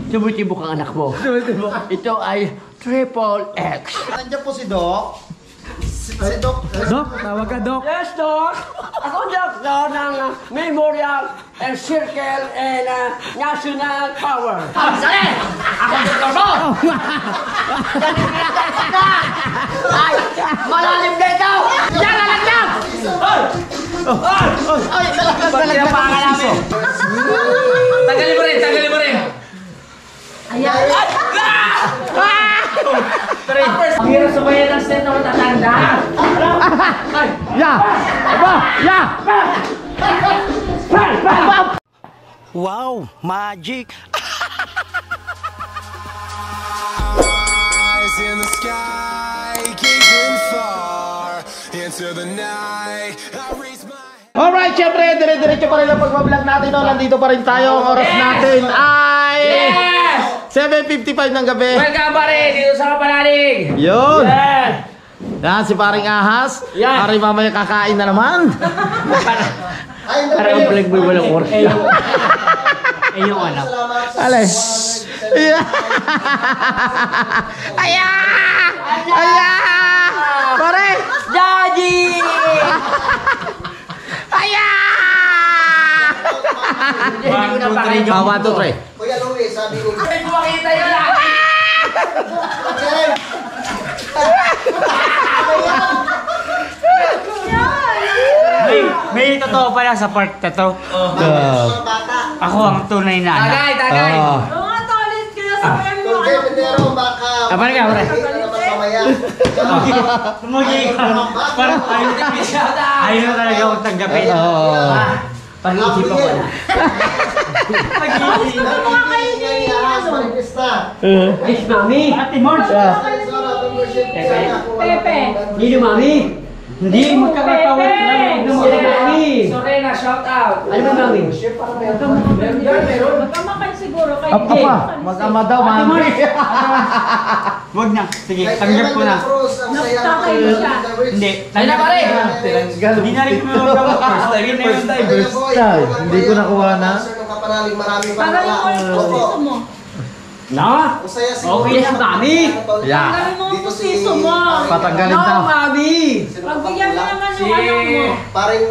Tumutibok ang anak mo. Ito ay Triple X. Nandiyan po si Doc. Si Doc. Doc, tawag ka, Doc. Yes, Doc. Ako doktor ng Memorial and Circle and National Power. Sali! Ako doktor mo! Ay, malalim na ito! Yan, lalagyan! Ay, lalagyan pa ka namin. Tagalin mo rin. Ayan. Ang hirap sabayan ng step na matatanda. Ya! Aba! Ya! Wow, magic. Eyes in the sky, gazing far into the night. I raise my Alright, syempre, dire-diretso pa rin ang pagbablog natin. No? Nandito pa rin tayo. Ang oras natin ay... Yes! 7:55 ng gabi. Welcome pa rin dito sa Kapanalig. Yun. Yes! Yan, si paring Ahas. Yan. Paring mamaya kakain na naman. Parang vlog mo walang oras. Yung anak. Ale. Yeah. Aya! Aya! Pare! Daddy! Aya! Hindi ko na pakinggan. 1, 2, 3. Kuya Luis, sabi ko. Hindi ko makita yun lang. May totoo pala sa part na to. Ako ang tunay na anak. Tagay! Mga toilet kaya sabihin mo. Tulge, Pedero, baka. Abang ka, pare. Hindi na naman mamaya. Tumugi ka. Parang ayaw na talaga akong tanggapin. Pag-iisipan ko na. Mga kayo niya yung ano. Yes, mami! Ate Mors. Pepe. Nino, mami! Hindi, magkakapawal lang. Mami! Sorena, shout out. Ano ba, mami? Magkamakay siguro kayo. Apa, mag-ama daw, mami. Wag na. Sige, tanggap ko na. Nagkakayo siya. Hindi. Ay na pare! Hindi na rin ko magkakapawal. First time yun na yung divers. Hindi ko nakuha na. Pagaling mo yung pusiso mo. Na? Okay na, mami! Yeah. Pagaling mo yung pusiso mo. Patanggalin daw. mami! Pagbigyan mo naman yung ano mo.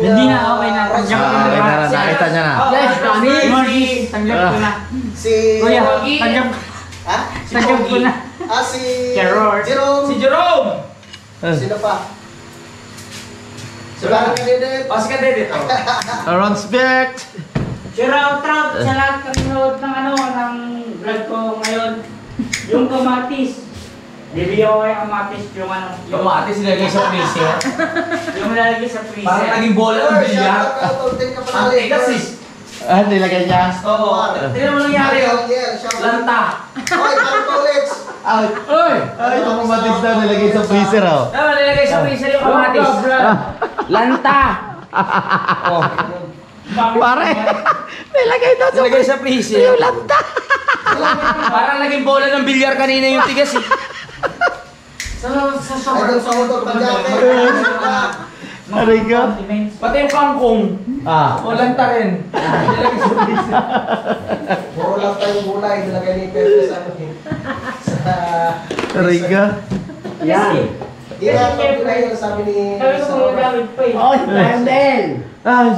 Hindi na, okay na. Tanggap ko Okay na na. na, nakita niya na. Yes, mami! Mors, tanggap ko na. Si... Kuya, tanggap Ha? tanggap ko na. Si... Gerard. Jerome. Si Jerome! Sino pa? Si Barang Kanidit. O, si Kadedit. Ron Specht. Shout out sa lahat ng nanood ng ng vlog ko ngayon. Yung kamatis. Bibigyan ko yung kamatis yung ano. Yung ate sinagay sa freezer. Yung lalagay sa freezer. Parang naging bola ng bilya. Ang tigas eh. Nilagay niya. Oo. Tingnan mo nangyari yun. Lanta. Oy, parang toilets. Ay, ito kumatis daw nilagay sa freezer, oh. Tama, nilagay sa freezer yung kamatis. Lanta! Oh. Pare, nilagay daw sa Nilagay sa freezer. yung lanta. Parang naging bola ng bilyar kanina yung tigas eh. Sa Ay, sa motor pa dyan. Aray ka. Pati yung kangkong. O lanta rin. Nilagay sa freezer. Puro lang tayong gulay. Nilagay ni Pepe sa akin. Aray ka. Yan! Di na ito gulay yung sabi ni... Sabi ko mga gamit pa eh. Oh, si Parmel!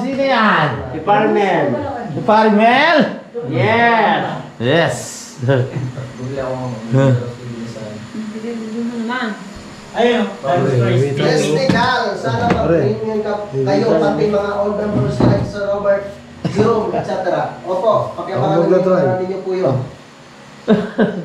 Sino yan? Si Parmel! Si Paring Mel? Yes! Yes. Bibigyan mo naman. Ayun. Festival. Sana mag-premium kayo pati mga old members like Sir Robert, Jerome, etc. Opo, pakiapangalan ninyo po yun.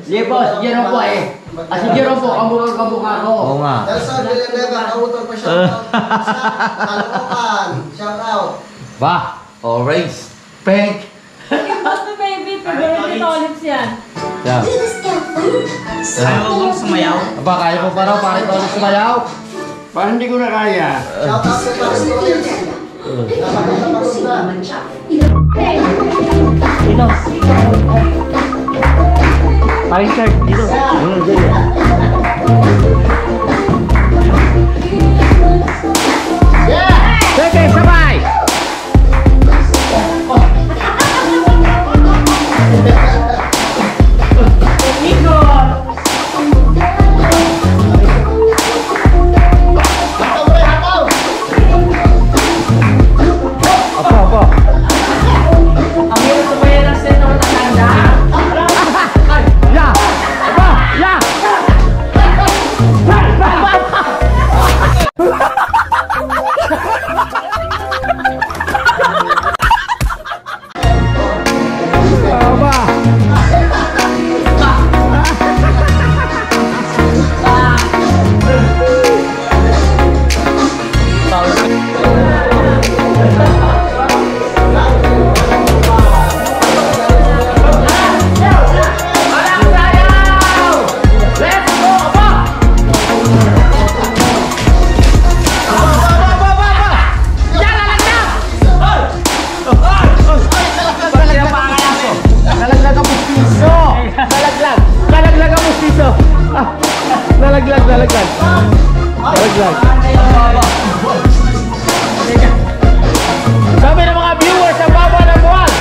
Sige po, si Jerome po eh. Si Jerome po, kamukha ko. Oo nga. Nelson Villanueva, autor pa shoutout. Sa Caloocan, shoutout. Ba, orange, pink. Yung ba't na baby, favorite toilets yan. Yan. Ayaw ko sumayaw. Aba, kaya mo pa raw, pare ulit sumayaw. Parang hindi ko na kaya. Shoutout sa Paris Toilets. Napakataparos na. Dito. Paring shirt, dito. Sige, sabay! Nalaglag. Nalaglag ang mustiso. Nalaglag. Nalaglag. Sabi ng mga viewers, ang baba ng buwan.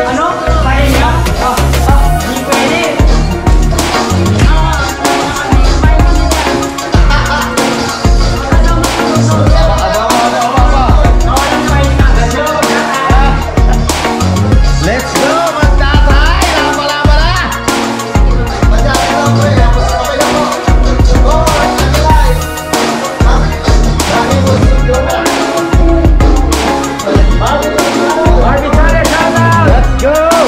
Ano? Kaya niya? Hindi pwede. Let's go, magtatay! Lama-lama na! Let's go!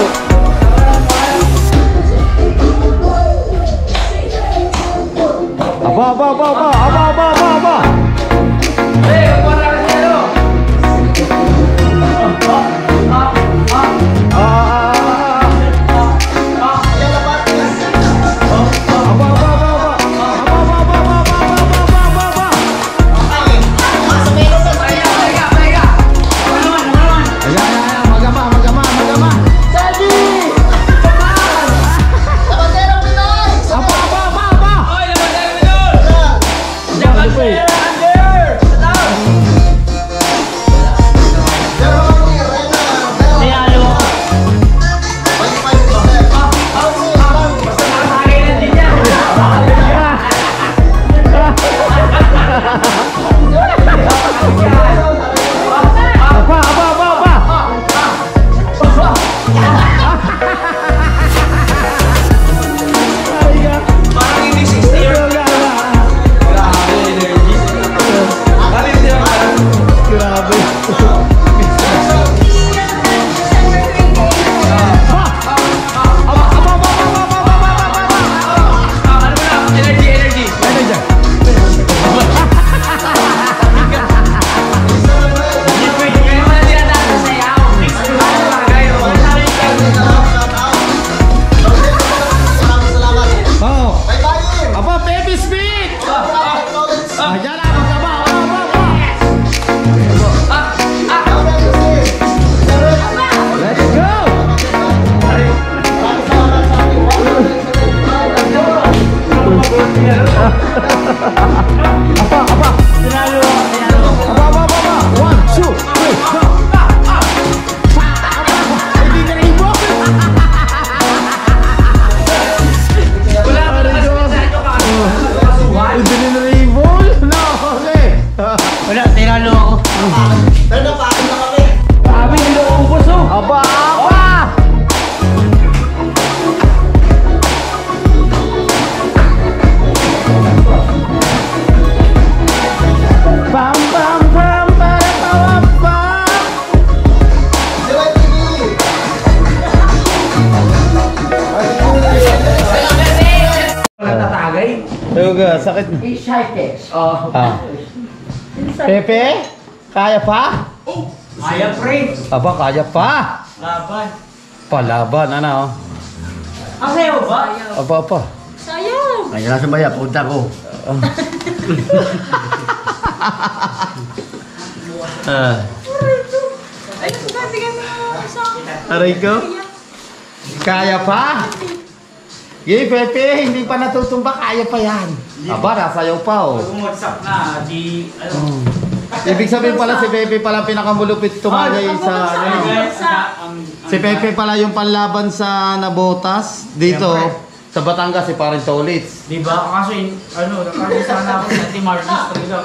Aba! Sakit. Pepe, kaya pa? Kaya, pre. Aba, kaya pa. Laban. Palaban, ano? Ang sayo ba? Apa. Sayang! Kaya nasa maya, punta ko. Ay, bigyan mo isang... Aray ko? Kaya pa? Yay, Pepe, hindi pa natutumba, kaya pa yan. Aba, nasayaw pa, oh. Pag umagsak na, di, ano, Ibig sabihin pala si Pepe pala pinakamulupit tumagay sa ano. Si Pepe pala yung panlaban sa Nabotas dito sa Batangas, si Parin Tolitz. di ba? Kasi, ano, nakasasana ako sa Team Marcos talaga.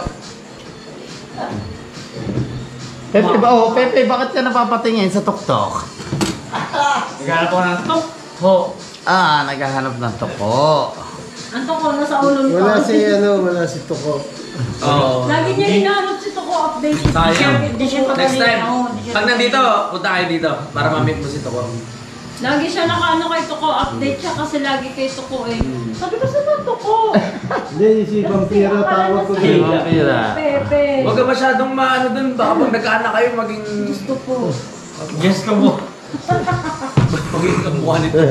Pepe, bakit ka napapatingin sa tuktok? Naghanap ako ng tok. Ho. Naghahanap ng toko. Ang Toko, nasa ulol ko. Wala si Toko. Oo. Lagi niya hinahanap si Toko update. Sayang. Di siya Next time, hindi siya pag nandito, punta kayo dito para ma-meet mo si Toko. Lagi siya nakaano kay Toko, update siya kasi lagi kay Toko eh. Sabi ko sa Toko. Hindi, si Vampira tawag ko Si Vampira. Pepe. Huwag ka masyadong maano dun, baka pag nagkaanak kayo maging... Gusto ko. Guess ko mo. Maging kamukha nito.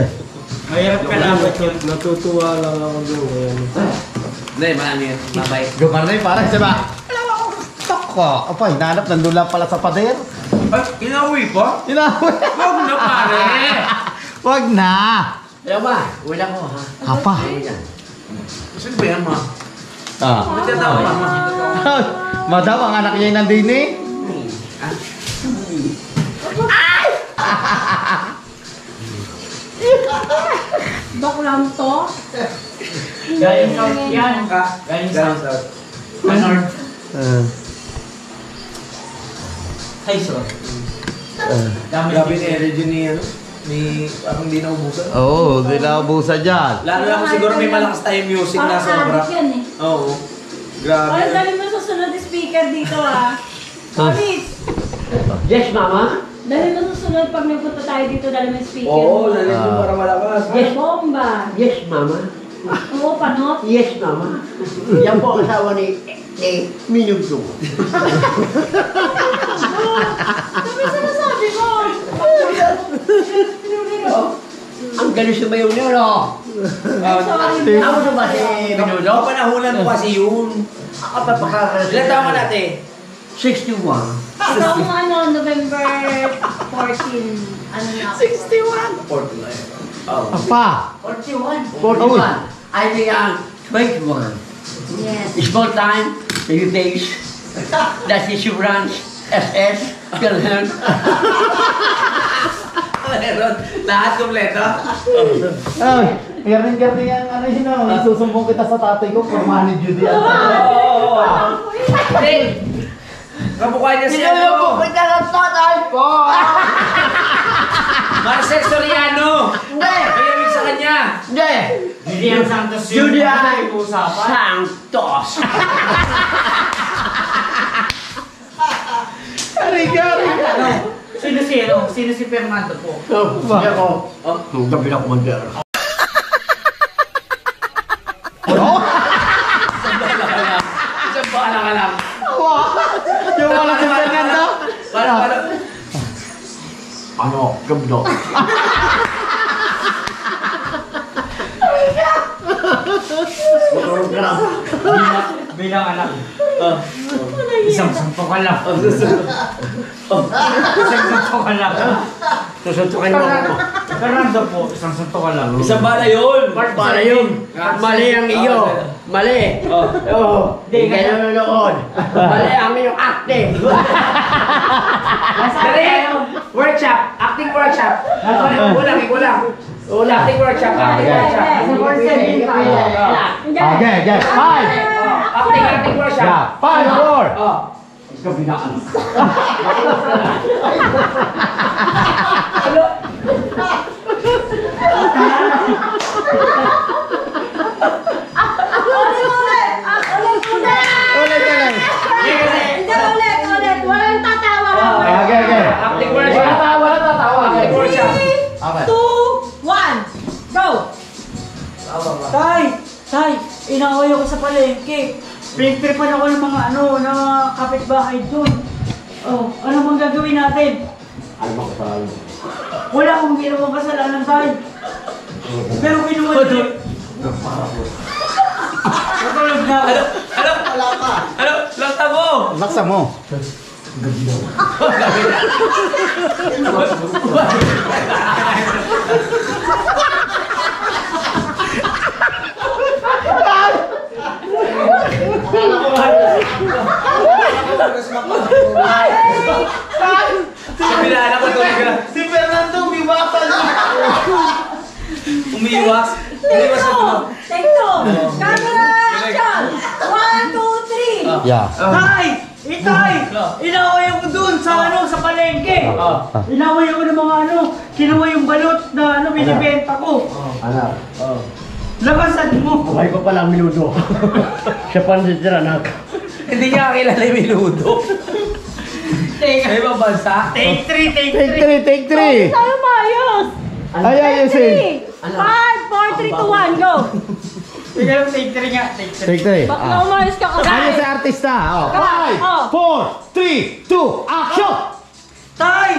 Mahirap ka laban yun. Natutuwa lang ako doon. Hindi, maano yun, mabay. Gumana na yung parang siya ba? Alam ako, toko. Apa, hinanap, nandun lang pala sa pader. Ay, inauwi pa? Inawi. Huwag na pare! Wag na. Kaya ba? Wala ko ha. Apa. Kasi ba yan, ma? Ah. Nagtatawa ka, ma. Madam, ang anak niya yung nandun eh. Baklang to. Galing south yan. Galing south. North. Hi, sir. Dami Grabe ni energy ni ano? Ni parang di naubusan. Oo, di na ubusan dyan. Lalo lang siguro may malakas tayong music na sobra. Parang yan eh. Oo. Grabe. Ay, dali mo susunod yung speaker dito ah. Oris, Yes, mama. dali mo susunod pag nagpunta tayo dito, dali mo yung speaker Oo, mo. lalim mo para malakas. Yes. Bomba. Yes, mama. Oo, panot. Yes, mama. Yan po ang asawa ni Minugdong. Sabi sinasabi mo. Ang galing sumayaw niyo, no? Sorry. Ako na ba si Minudo? Panahulan mo kasi yun. Ako pa pakakasin. Ilan taon mo natin? 61. Ikaw ano, November 14, ano na ako? 49. Oh. Apa. 41. 41. I think I'm 21. Yes. Small time, baby face. That's insurance, SS, Pilhen. Meron. Lahat kompleto. Ay, garning ang ano yun o. Isusumbong kita sa tatay ko for money Judy. Oo. Hey! Kamukha niya si ano? kita ng tatay ko! Marcel Soriano! Hindi! Mayamin sa kanya! Hindi! Julian Santos Julian usapan. Santos! Kari-kari. Sino si Fernando po? Hindi ako. Ang gabi na commander. Isang baala ka lang. Yung wala si Fernando. Parang. Ano? Gabi na. Matulog ka lang. Bilang anak. Isang sampo ka lang. Isang sampo ka lang. Susuntukin mo ako. Fernando po, isang sampo ka lang. Isang bala yun! Mali yun. Mali ang iyo. Mali. Oo. Hindi ka nanonood. Mali ang iyong acting. Dali! Workshop! Acting workshop! Kulang. Acting workshop. Acting workshop. Okay. 5. Acting workshop. Yeah, 5, 4. Oh. Kabinaan. Ulit ka lang. Hindi, ulit. Walang tatawa. Okay. Acting workshop. Wala tatawa. Acting workshop. 3, 2, 1, go! Tay, inaway ako sa palengke. Pinagtripan ako ng mga na kapitbahay doon. Oh, ano bang gagawin natin? Ano ba kasalanan? Wala akong ginawang kasalanan, tay. Pero kinuha niyo. Natulog na ako. Ano? Lanta mo! Laksa mo. Sabi na anak ko tulog ka. Si Fernando, umiwasan. Umiiwas. Umiiwas na tulog. Take two. Camera action. 1, 2, 3. Yeah. Tay! Itay! Inaway ako doon sa sa palengke. Inaway ako ng mga kinuha yung balot na binibenta ko. Anak. Lakasan mo. Buhay ko palang Minudo. Siya pa nandito anak. Hindi niya kakilala yung Minudo. Sa ibang bansa. Take 3, take 3. Take 3. Tayo maayos. Ay, ayusin. 5, 4, 3, 2, 1, go! Sige lang, take 3 nga. Take 3. Take 3. Bak na umayos ka kasi. Ano si artista? 5, 4, 3, 2, action! Tay!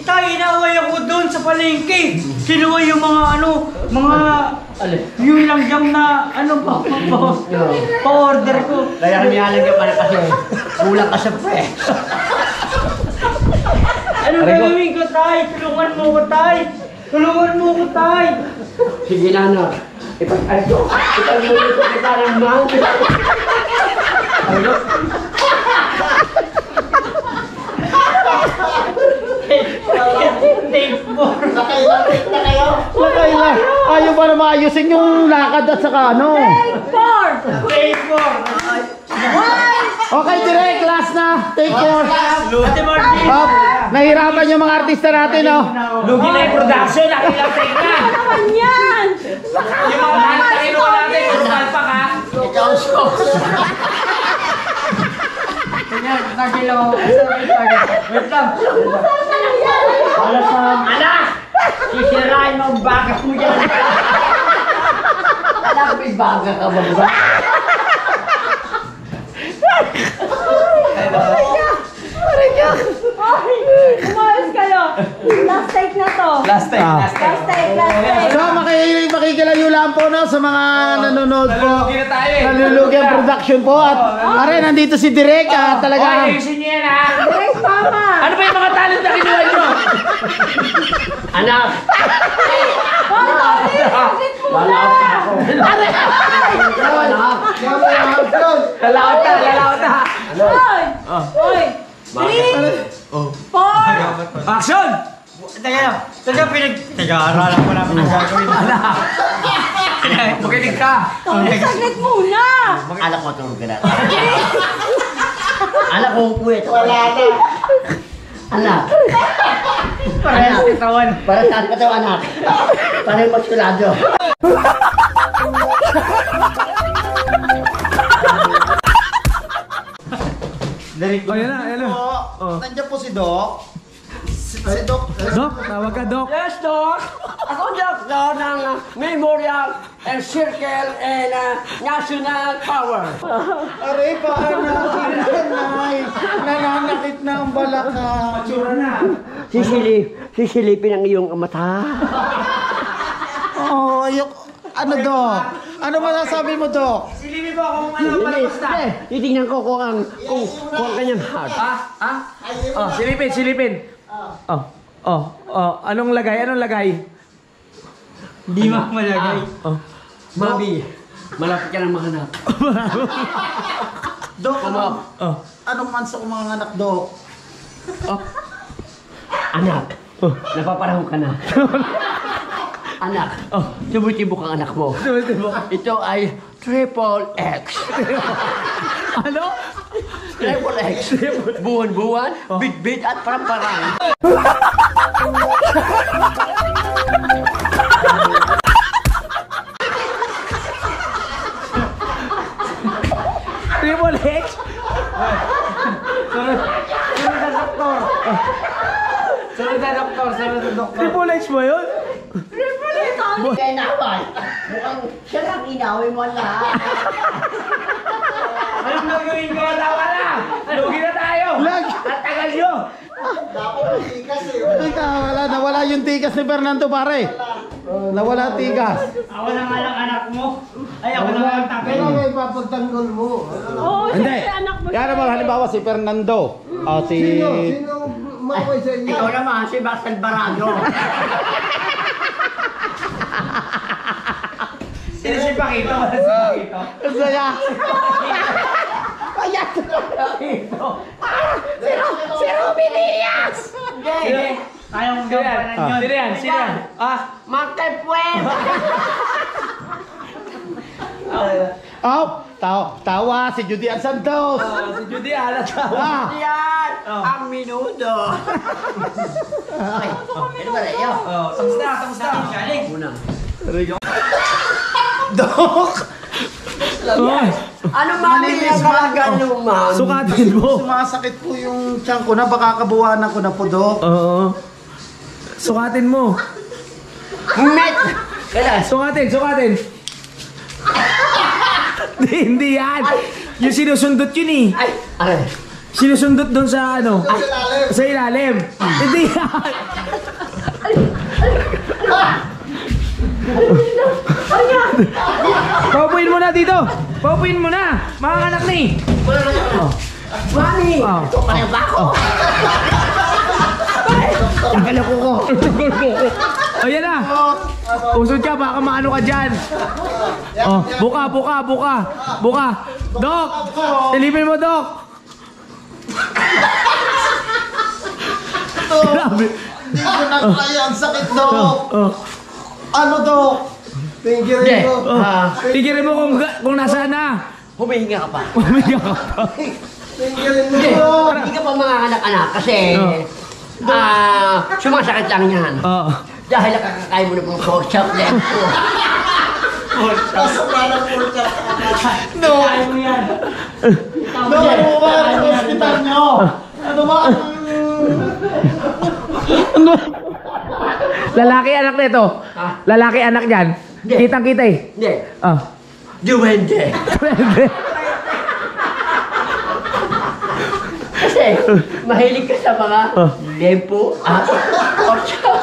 Tay, inaway ako doon sa palengke. Kinuha yung mga yung ilang jam na pa-order ko. Kaya niyalang yung pala kasi kulang ka sa pre. Ano gagawin ko, Tay? Tulungan mo ko, Tay! Tulungan mo ko, Tay! Sige na, anak. Ipag-ulit ko kita ng mahal. Lakay lang. Ayaw ba na maayusin yung lakad at saka ano? Take 4! Okay, direct. Last na. Take 4. Ate Martin! Up. Nahirapan yung mga artista natin, oh. Lugi na yung production, nakilang take na! naman yan! Yung mga kanta kinuha natin, kurmal pa ka! Ikaw, Sos. Ganyan, nakilaw. Wait lang. Para sa anak! Sisirain mo ang baga mo yan. Anak, may baga ka ba ba? Umayos kayo! Last take na to! Last time, last time. Last take, last take! So, makikilayo lang po, no, sa mga nanonood po. Nalulugi na tayo eh. Nalulugi ang production po. At, are, nandito si Direk. Talaga. Hoy, ayusin niyo yan, ha? Direk, mama! Ano ba yung mga talent na kinuha nyo? Anak! Hoy, Tony! Saglit muna! Lalaot ka ako. Anak! Lalaot na. Hoy! Hoy! 3, 4, Action! Teka-aralan ko namin ang gagawin. Makinig ka. Tony, saglit muna! Anak ko, tulog ka na. Anak ko, uwi. Wala na. Anak. Parehas katawan. Para saan ka daw, anak? Para yung maskulado. Oh, yan na, yan na. Nandiyan po si Doc. Si Doc. Dok, tawag ka, Dok. Yes, Doc. Ako, Doc, ng Memorial and Circle and National Power. Are, paano? Sinanay. Nananakit na ang balaka. Matsura na. Sisilipin ang iyong mata. Oh, ayok. Ano, Doc? Ano masasabi mo, Doc? Silipin mo kung ano palabas na. Titingnan ko kung ang kanyang heart. Oh, silipin. Anong lagay? Hindi malagay. Mami, malapit ka ng mga anak. Doc, anong mansa ko mga anak, Doc? Anak, napaparahon ka na. Anak, tumutibok ang anak mo. Ito ay Triple X. Ano? Triple X. Buwan-buwan, bit-bit at parang-parang. Triple X? Sunod na doktor. Triple X ba yun? Kaya naway. Mukhang siya lang inaway mo lahat. Anong gagawin ko? Tama na! Lugi na tayo! At tagal nyo! Teka, nawala yung tikas ni Fernando, pare. Nawala ang tikas. Ako na nga lang anak mo. Ay, ako na nga lang tapin. Kailangan ipapagtanggol mo. Oo, Hindi. siyempre anak mo Yan naman, halimbawa si Fernando. Sino maway sa inyo? Ikaw naman, si Max Alvarado. Sino si Pakito? Wala si Pakito. Ang saya. Si Ruby Diaz! Sige. Kayong gampanan yun. Sino yan? Magkaipuwet! Tawa si Judy Ann Santos. Si Judy, tawa. Yan! Ang minudo! Ay, ano ba rin yun? Tapos na. Galing. Unang. Doc. Ano mami yung kalagaluman? ma'am? Sukatin mo. Sumasakit po yung tiyan ko na, baka kabuwanan ko na po, Doc. Oo. Sukatin mo. Met! Kailan? Sukatin. Hindi yan. Yung sinusundot yun eh. Ay, aray. sinusundot doon sa ano? Sa ilalim. Sa ilalim. Hindi yan. Paupuin mo na dito. Paupuin mo na. Mga anak ni. Mami! Oh. Ito pa ba ako? Nakalako ko. Ayan na. Usod ka, baka maano ka dyan. Oh, buka. Dok! Silipin mo, Dok. Grabe. Hindi ko na kaya. Ang sakit, Dok. Oh. Ano, Dok? Tinggirin ko. Tigirin mo kung nasaan na. Humihinga ka pa. Umiyak ka pa. Tinggirin mo. Hindi, Dok. hindi ka pa mga anak-anak kasi sumasakit lang yan. Oo. Dahil nakakakain mo na pong pork chop left ko. Nasa parang pork chop. No. Kaya mo yan. No, ano ba ang hospital nyo? Ano ba? Lalaki anak nito. Lalaki anak niyan. Hindi. Kitang-kita eh. Hindi, Ah. duwende. Kasi mahilig ka sa mga lempo at pork chop.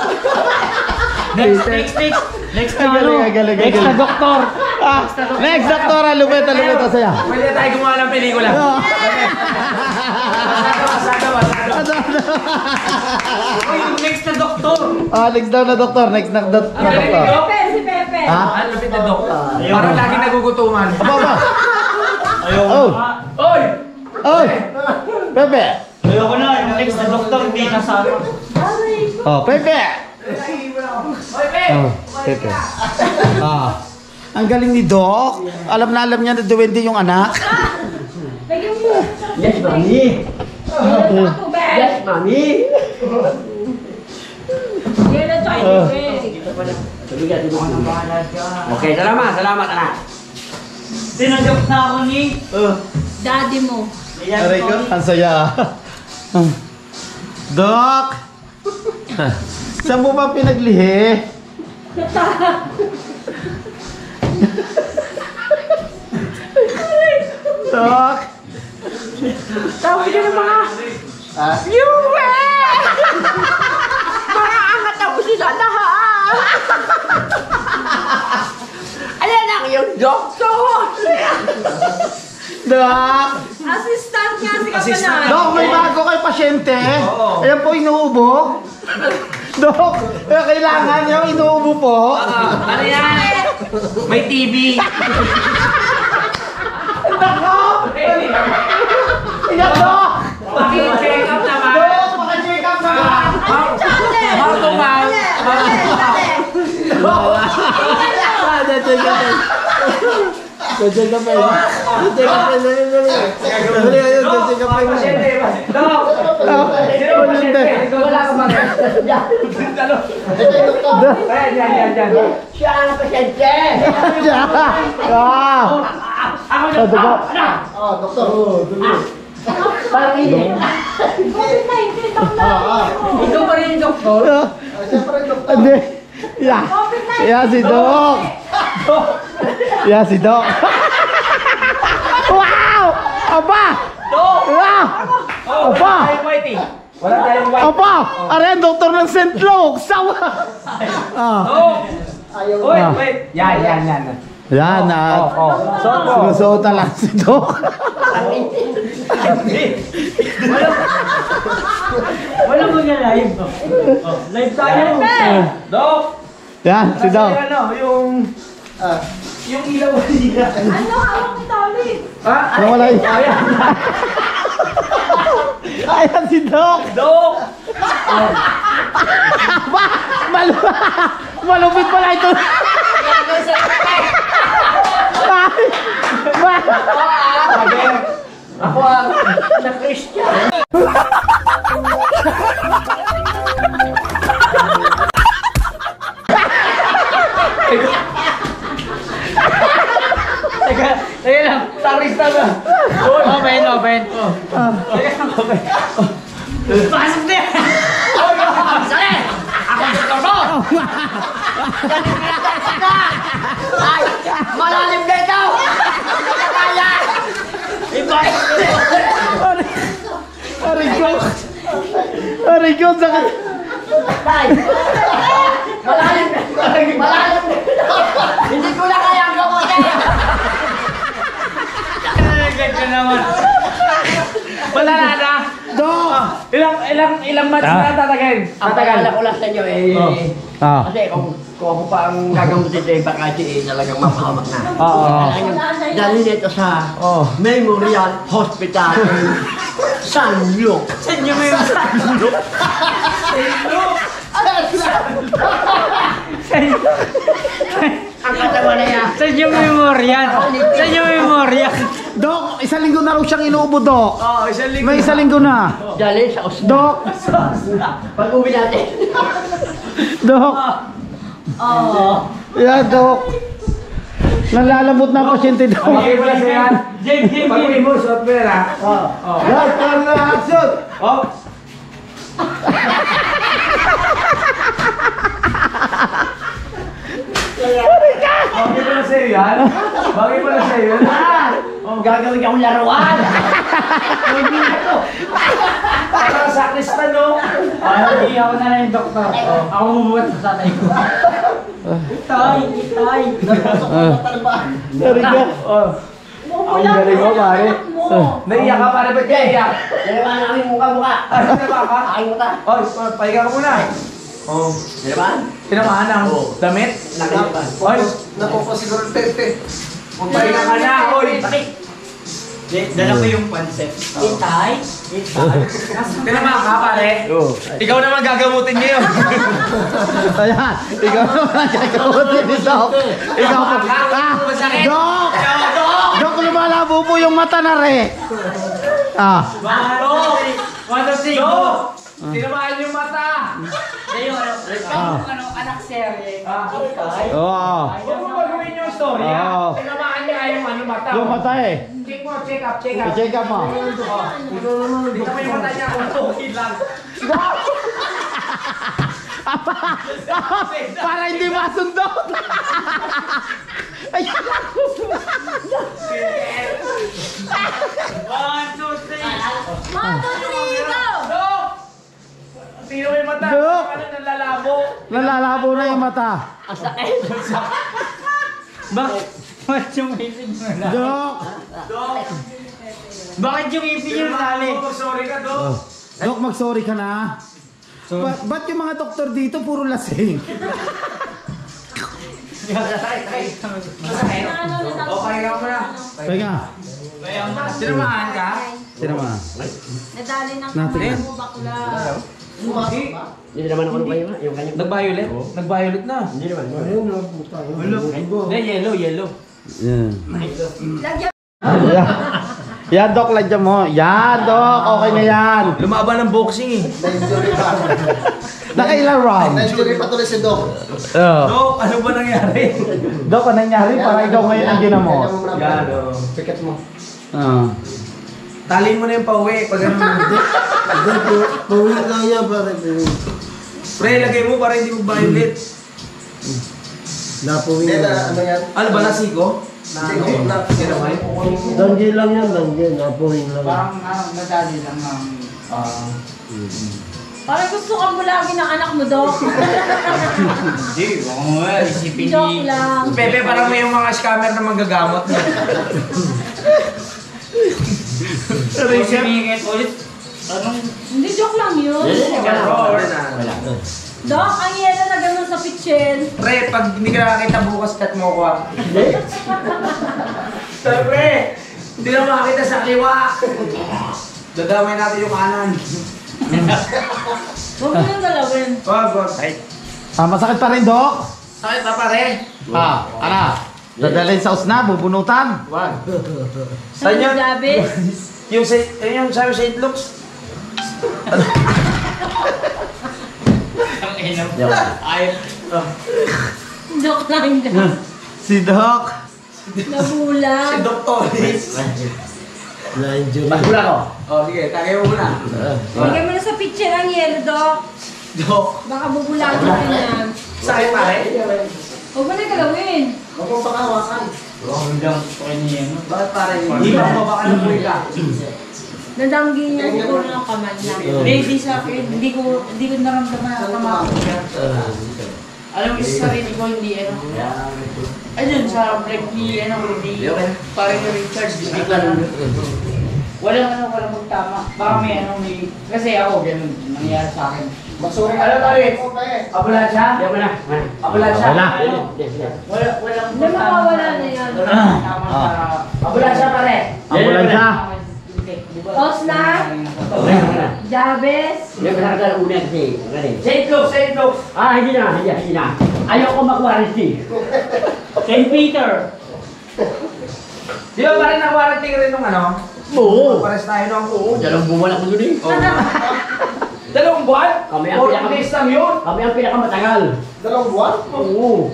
Next na ano? Galing. Next na doktor. Next, doktora. Lupit saya. Pwede tayo gumawa ng pelikula. Uy, next na doktor. Next daw na doktor. Next na doktor. Pepe, si Pepe. Ha? Ang lapit na doktor. Parang lagi nagugutuman. Aba. Ayaw Oh. Oy! Oh. Pepe. Ayoko na. Yung next na doktor, hindi kasama. Oh, Pepe. Oy, Pe! Oh, Pepe. Ang galing ni Doc. Alam na alam niya na duwende yung anak. Lagyan mo. Yes, mami. Ako, Ben. Yes, mami. Yan na Chinese. Okay, salamat anak. Tinanggap na ako ni... Daddy mo. Aray ko, ang saya. Doc! Saan mo ba pinaglihi? Doc! Tawag ka ng mga mga angat ako sila lahat. Ayan ang yung doktor. Doc! Assistant niya si Kapanan. Doc, may bago kay pasyente. Ayan po, inuubo. Doc, kailangan yung inuubo po. Ano yan? May TV. Ayan, Doc! Paki-check up naman. Doc, maka-check up naman. How to mount? Check up pa. Check up pa. Dali, ayun, check up pa. Dok! Sino ang pasyente? Wala ka mga Yan. siya ang pasyente. Ako na. Dugo. Doktor. Parang hindi. COVID-19 lang na. Ikaw pa rin yung doktor. Siyempre, doktor. Hindi. Yeah, si Doc. Yeah, si Doc. Wow! Aba! Dok! Ah! Aba! Wala tayong white. Aba! Ayan, doktor ng St. Luke. Sawa! Dok! Ayaw. Uy, wait. Yan. Yan, sinusuot na lang si Doc. Wala mo niya live. Live tayo. Dok! Yan, si Doc. Ano, yung ilaw nila. Ano, hawak ni Tali. Ha? Nawala yun. Ayan si Doc. Dok! Malupit pala ito. Ako ang na Christian. Teka lang, taris na ba? Open. Pasok na yan! Sali! Ako ang doktor mo! Ay! Malalim na ito! Kaya! Iba! Aray ko! Aray ko! Sakit! Tay! Malalim! Malalim! Hindi ko na kaya ang gamutin! Ka naman. Wala na. Dok! Ilang months na tatagay? Ang tagal ko lang sa inyo kasi kung ako pa ang gagamutin sa iba kasi talagang mapahamak na. Dahil dito sa Memorial Hospital San Luke. San Luke? San Luke? Ang katawan na yan. San yung memorial? San yung memorial? Dok! Isang linggo na raw siyang inuubo, Dok! Oo, isang linggo. May isang linggo na! Dali sa Osna. Dok! Pag-uwi natin. Dok! Yeah, Dok! Nalalambot na ang pasyente, Dok! Okay, wala siya yan. James, pag-uwi mo, suot mo yan, ha? Lahat ka na action! Oh. Bagay pala sa'yo yan? Bagay pala sa'yo yan? Gagawin akong laruan. Parang sakristan, no? Hindi ako na lang yung doktor. Ako bumubuhat sa tatay ko. Itay! Sorry ka! Ang galing mo, pare. Naiyak ka, pare, ba't naiyak? Dalawa na kami mukha-mukha. Sinama ka? Aking mata. Oh, pahiga ka muna. Oh. Dalawa? Sinamahan ng damit? Nakalipan. Oy, Nakuha siguro yung pepe. pahiga ka na, oy. Dala ko yung concept. Itay. Sinamahan ka, pare. Ikaw naman gagamutin ngayon. Ayan! Ikaw naman ang gagawin ni Dok! Ikaw po! Masakit. Dok! Dok, lumalabo po yung mata na re! Dok! Sinamahan yung mata. Anak serye. Oo! Huwag mo gagawin yung story, ha? Sinamahan niya yung mata. Yung mata eh! Check mo, check up. I-check up mo! Tingnan mo yung mata niya kung okay lang. Para hindi masundo! Ayan! 1, 2, 3. Go! Tingnan mo yung mata. Dok! Ano, nalalabo. Nalalabo na yung mata! Ang sakit. Bakit yung ipin mo na? Dok! Bakit yung ipin nyo nali? Sorry ka, Dok. Dok, mag-sorry ka na! Ba't yung mga doktor dito puro lasing? Okay ka mo na. Teka! Sinamahan ka? Sinama? Nadali ng Natin. kamay mo, bakla. Hindi naman ako kayo, yung kanyang. Nag-violet? Nag-violet na. Hindi naman. Hindi, yellow. Yan. Lagyan Yan, Dok, lagyan mo. Yan, Dok, okay na yan. Lumaban ng boxing eh. Na-injury pa. Nakailang round? Na-injury pa tuloy si Doc. Dok, ano ba nangyari? Dok, ano nangyari para ikaw ngayon ang ginamot? Yan, oh. Pikat mo. Talin mo na yung pauwi. Pag ano. Bawi lang yan, pare. Pre, lagay mo para hindi mo violet. Napuwi na. Ano yan? Ano ba, nasiko? Danji lang yan, danji. Napuwi lang. Parang nadali lang ng... Parang gusto kang bulagin ng anak mo, Dok. Hindi, wag mo nga. Isipin Joke lang. Pepe, parang may yung mga scammer na manggagamot. Sumingit ulit. Anong... Hindi, joke lang yun. Dok, ang yelo na gano'n sa pitchen. Pre, pag hindi ka nakakita bukas, cut mo ko ah. Pre, hindi na makakita sa kaliwa. Dadamay natin yung kanan. Huwag mo yung galawin. Wag. Masakit pa rin, Dok? Sakit na pare. Ano? Dadalhin sa usna, bubunutan. Saan yung Jabez? Yung sabi sa itlooks. Joke lang dyan. Si Dok. Nabulag. Si Doktoris. Basura ko. Oh, sige, tagay mo muna. Lagay mo na sa pitchen ang yelo, Dok. Dok. Baka bubulagin ka yan. Sakit pare. Huwag mo na galawin. Huwag mong pakawakan. Bakit pare? Hindi ba baka napuwi ka? Nadanggi niya siguro ng kamay niya. Hindi sa akin, hindi ko naramdaman na tama ko siya. Alam mo, sa sarili ko, hindi ano. Ayun, sa break ni, hindi, parang yung Richard, hindi ko alam. Walang magtama. Baka may kasi ako, ganun, nangyari sa akin. Magsuri Ano ba rin? Abulan siya? Wala. Abulan siya? Wala. Walang Hindi mawawala na yan. Abulan siya pare. Ambulansya. Osla, Jabez, St. Luke. Hindi na. Ayoko mag-warranty. St. Peter. Di ba parang na-warranty ka rin nung ano? Oo. Pares tayo nung oo. Dalawang buwan ako dun eh. 2 buwan? Kami ang 4 days lang yun. Kami ang pinakamatagal. 2 buwan? Oo.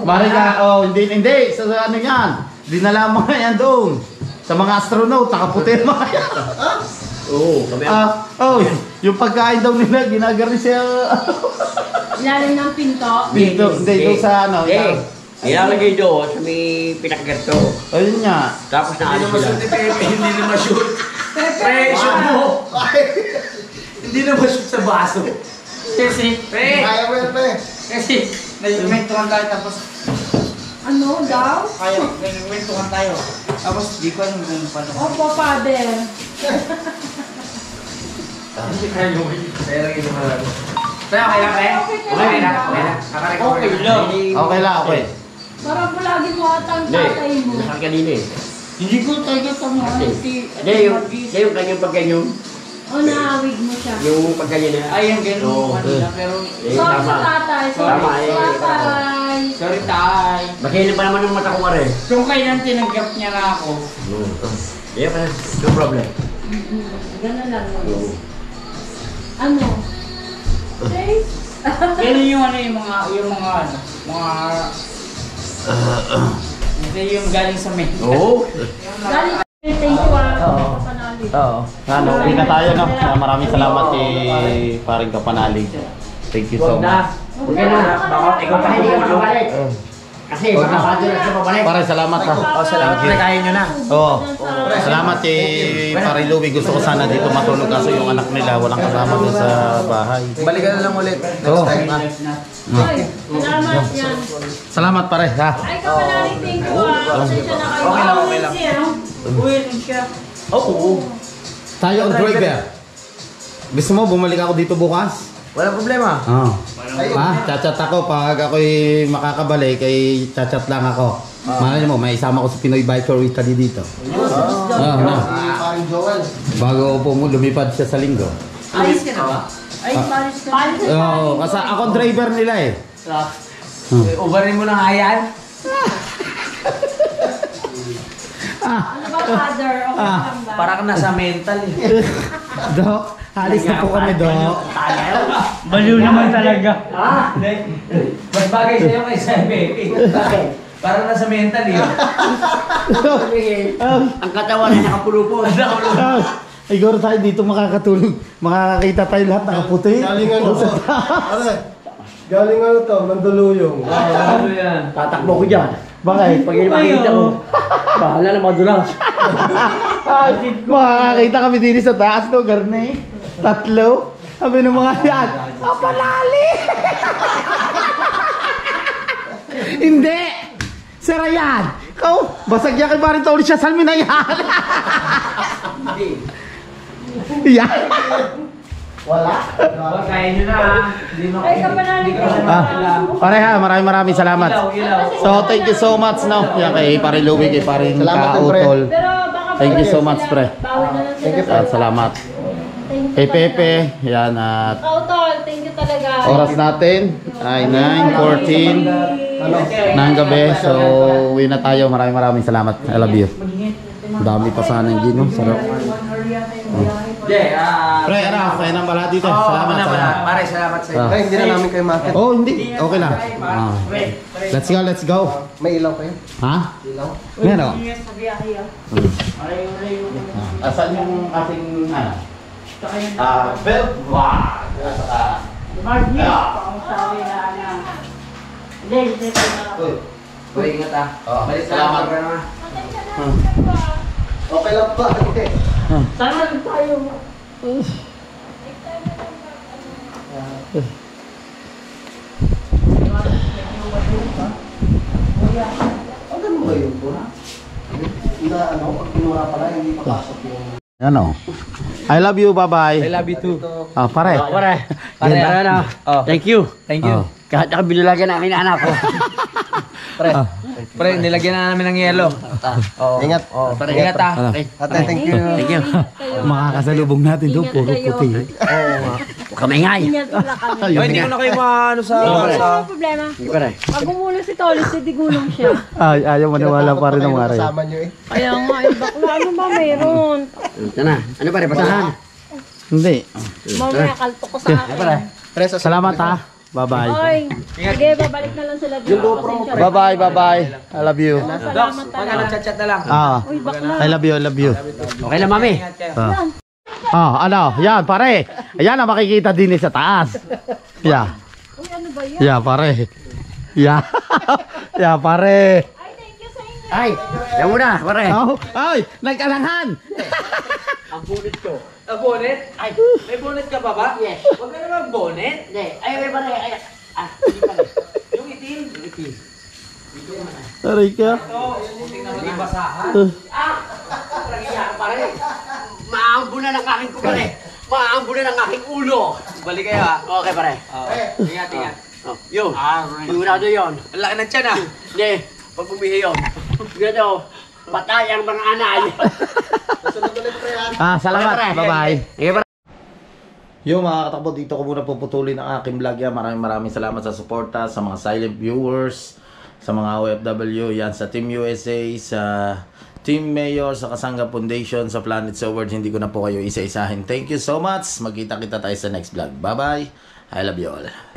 Marika, hindi. Sa ano yan? Dinala mo nga yan doon. Sa mga astronaut, nakaputi mga yan. Oo. Kami ang... Yung pagkain daw nila, ginagari siya. ilalim ng pinto. Dito, hindi, doon sa ano. Ilalagay doon sa may pinakaganto. Ayun nga. Tapos naalis sila. Hindi naman shoot. Shoot mo. Hindi naman shoot sa baso. Kasi, Kaya mo yan, pre. kasi, nag-mentuhan tayo tapos, Ano daw? nag-mentuhan tayo. Tapos, di ko alam kung paano. Opo, father. Pero yun naman. Pero okay lang, pre? Okay lang. Nakarecover lang. Okay lang, okay. Parang palagi mo ata ang tatay mo. Nasaan kanina eh. Hindi ko talaga tama si Yung kanyang pagganyan. O naawig mo siya. Yung pagganyan na. Ay, ang ganun Oo. mo kanina, pero Sorry sa tatay. Sorry Tama, sa tatay. sorry tay. Makinig pa naman ng mata ko nga rin. Kung kailan tinanggap niya na ako, Yeah, man. No problem. Ganun lang yun. Ano? Say? ganun yung hindi yung galing sa men. Oo. Galing ka. Thank you ah. Kapanalig. Oo. Uwi na tayo, no? Maraming salamat kay paring Kapanalig. Thank you so much. Huwag ka na. Baka ikaw pa hindi ka makabalik. Kasi baka bago na siya pabalik. Pare, salamat ha. Salamat pre, kaya nyo na. Oo. Salamat kay Pare Louie. Gusto ko sana dito matulog kaso yung anak nila walang kasama doon sa bahay. Balikan na lang ulit. Oo. Ay, salamat yan. Salamat pare ha. Ay, kapanalig. Thank you ah. Pasensya na kayo. Okay lang. Uwi rin siya. Oo. Tayo ang driver. Gusto mo bumalik ako dito bukas? Walang problema. Oo. Chat ako pag ako'y makakabalik kay chat lang ako. Malay mo, may isama ko sa Pinoy Biker Italy dito. Paring Joel. Bago po mo lumipad siya sa linggo. Alis ka na ba? Ay, palis ka. Palis ka. Oo, kasi ako ang driver nila eh. Ubarin mo na nga yan. Ano ba, father? Okay lang ba? Para ka nasa mental eh. Dok, halis na po kami, Dok. Baliw naman talaga. Mas bagay sa'yo kaysa baby. Para nasa mental eh. Ang katawan ay nakapulupon. Siguro tayo dito makakatulog. Makakakita tayo lahat nakaputi. Galing ano to? Pare, galing ano to? Manduluyong. Ano yan? Tatakbo ko dyan. Bakit? Pag yung makikita ko, bahala na madulas. Makakakita kami din sa taas, no, Garne. Tatlo. Sabi ng mga yan, palali! Hindi! Sira yan! Ikaw, basag yan kay Maring Tony siya, salmi na yan! Yan! Wala. Kaya nyo na. Hindi mo. Ay, kapanalig ka. Pareha, maraming salamat. Ilaw. So, thank you so much, no? Yan kay Pare Louie, kay Pare Salamat, Kautol. Pero baka Thank you so much, pre. Bawi na lang sila At salamat. Thank you Kay talaga. Pepe, yan at Kautol, thank you talaga. oras natin ay 9:14 ng gabi. So, uwi na tayo. Maraming salamat. I love you. Ang dami pa sana yung gino. Sarap. Pre, kaya nang bala dito. Salamat. Pare, salamat sa'yo. Ah. Pre, hindi na namin kayo makit. Oh, hindi. Okay lang. Ah. Let's go. May ilaw kayo? Ha? Ilaw? Meron. Sa biyahe ah. Asan yung ating belt? Wow! Margie, pamusawi na na. Hindi pa na. Uy, ingat ah. Oh, Balik salamat. programa. Okay lang ba? Okay. Sana lang tayo. Ano mo ba yun po? Na ano, pag pinura pala, hindi papasok yung... Ano? I love you, bye-bye. I love you too. Ah, pare. Pare, ano? Oh. Thank you. Thank you. Kahit ako binulagan ng aking anak ko. Pre, nilagyan na namin ng yelo. Oh. Ingat. Oh, ingat ah. Ate, thank you. Thank you. Makakasalubong natin doon, puro puti. Huwag ka maingay. Ingat wala kami. Hindi ko na kayo maano sa... Ano problema? Pare. Pag gumulong si Tolis, hindi gulong siya. Ay, ayaw maniwala pa rin ng mare. Kasama nyo eh. Kaya nga, bakla, ano ba mayroon? Ito na. Ano pare, basahan? Hindi. Mamaya kalto ko sa akin. Salamat ha. Bye-bye. Oy, sige, babalik na lang sila dito. Bye-bye, bye-bye. I love you. Salamat talaga. Chat-chat na lang. Uy, bakla. I love you, I love you. Okay lang, mami. Ano? Yan, pare. Ayan ang makikita din sa taas. Yeah. Uy, ano ba yan? Yeah, pare. Yeah. Yeah, pare. Ay, thank you sa inyo. Ay, yan muna, pare. Oh, ay, nagkalangan. Ang bunit ko. Bonnet? Ay, may bonnet ka pa ba? Yes. Huwag ka naman bonnet. Hindi. Ay, pare. Ay, hindi pare. Yung itim. Yung itim. Aray ka. Ito, hindi na maging basahan. Tragiya ka, pare. Maambo na ng aking pare. Maambo na ng aking ulo. Balik kayo ah. Okay, pare. Ingat, ingat. Oh, yun. Sigurado yun. Ang laki ng tiyan ah. Hindi. Pag bumihi yun. Sigurado. Patay ang mga anay. Salamat. Bye-bye. Sige, pare. Yo mga katakbo, dito ko muna puputulin ang aking vlog yan. Maraming salamat sa suporta, sa mga silent viewers, sa mga OFW, yan sa Team USA, sa Team Mayor, sa Kasanga Foundation, sa Planet Sword. Hindi ko na po kayo isa-isahin. Thank you so much. Magkita-kita tayo sa next vlog. Bye-bye. I love you all.